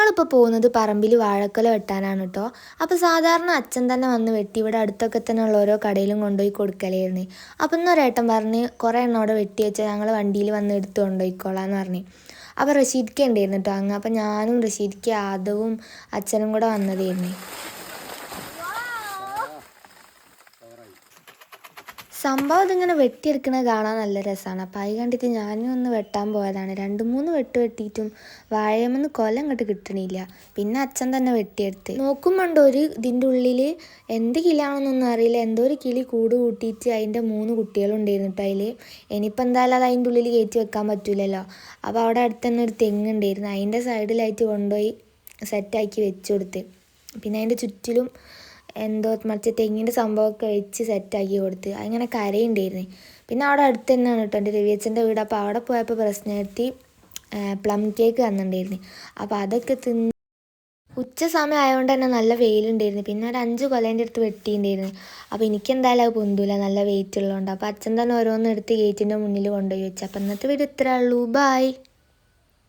ഞങ്ങളിപ്പോൾ പോകുന്നത് പറമ്പിൽ വാഴക്കൊല വെട്ടാനാണ് കേട്ടോ. അപ്പോൾ സാധാരണ അച്ഛൻ തന്നെ വന്ന് വെട്ടി ഇവിടെ അടുത്തൊക്കെ തന്നെ ഉള്ള ഓരോ കടയിലും കൊണ്ടുപോയി കൊടുക്കലായിരുന്നു. അപ്പോൾ ഇന്നൊരേട്ടൻ പറഞ്ഞ് കുറേ എണ്ണോടെ വെട്ടി വെച്ചാൽ ഞങ്ങൾ വണ്ടിയിൽ വന്ന് എടുത്ത് കൊണ്ടുപോയിക്കോളാം എന്ന് പറഞ്ഞ്. അപ്പോൾ റഷീദ്ക്ക ഉണ്ടായിരുന്നു കേട്ടോ അങ്ങ്. അപ്പോൾ ഞാനും റഷീദ്ക്ക ആദവും അച്ഛനും കൂടെ വന്നതായിരുന്നു. സംഭവം ഇതിങ്ങനെ വെട്ടിയെടുക്കുന്നത് കാണാൻ നല്ല രസമാണ്. അപ്പോൾ അത് കണ്ടിട്ട് ഞാനും ഒന്ന് വെട്ടാൻ പോയതാണ്. 2-3 വെട്ട് വെട്ടിയിട്ടും വാഴയമെന്ന് കൊല അങ്ങോട്ട് കിട്ടണില്ല. പിന്നെ അച്ഛൻ തന്നെ വെട്ടിയെടുത്ത് നോക്കുമ്പോണ്ട് ഒരു ഇതിൻ്റെ ഉള്ളിൽ എന്ത് കിളിയാണെന്നൊന്നും അറിയില്ല. എന്തോ ഒരു കിളി കൂട് കൂട്ടിയിട്ട് അതിൻ്റെ 3 കുട്ടികളുണ്ടായിരുന്നു കേട്ടോ അതിൽ. ഇനിയിപ്പോൾ എന്തായാലും അത് അതിൻ്റെ ഉള്ളിൽ കയറ്റി വെക്കാൻ പറ്റില്ലല്ലോ. അപ്പോൾ അവിടെ അടുത്ത് തന്നെ ഒരു തെങ്ങുണ്ടായിരുന്നു. അതിൻ്റെ സൈഡിലായിട്ട് കൊണ്ടുപോയി സെറ്റാക്കി വെച്ചു കൊടുത്ത്. പിന്നെ അതിൻ്റെ ചുറ്റിലും എന്തോ മറ്റേ തെങ്ങിൻ്റെ സംഭവമൊക്കെ വെച്ച് സെറ്റാക്കി കൊടുത്ത്. അങ്ങനെ കരയുണ്ടായിരുന്നു. പിന്നെ അവിടെ അടുത്ത് തന്നെയാണ് കേട്ടോ എൻ്റെ രവിയച്ഛൻ്റെ വീട്. അപ്പോൾ അവിടെ പോയപ്പോൾ പ്രശ്നമായിട്ട് പ്ലം കേക്ക് തന്നിട്ടുണ്ടായിരുന്നു. അപ്പോൾ അതൊക്കെ തിന്ന് ഉച്ച സമയം ആയതുകൊണ്ട് തന്നെ നല്ല വെയിലുണ്ടായിരുന്നു. പിന്നെ ഒരു 5 കൊലേൻ്റെ അടുത്ത് വെട്ടിയിട്ടുണ്ടായിരുന്നു. അപ്പോൾ എനിക്കെന്തായാലും അത് പൊന്തൂല, നല്ല വെയിറ്റ് ഉള്ളതുകൊണ്ട്. അപ്പോൾ അച്ഛൻ തന്നെ ഓരോന്ന് എടുത്ത് ഗേറ്റിൻ്റെ മുന്നിൽ കൊണ്ടുപോയി വെച്ചു. അപ്പോൾ ഇന്നത്തെ വീഡിയോ ഇത്രയേ ഉള്ളൂ. ബായ്.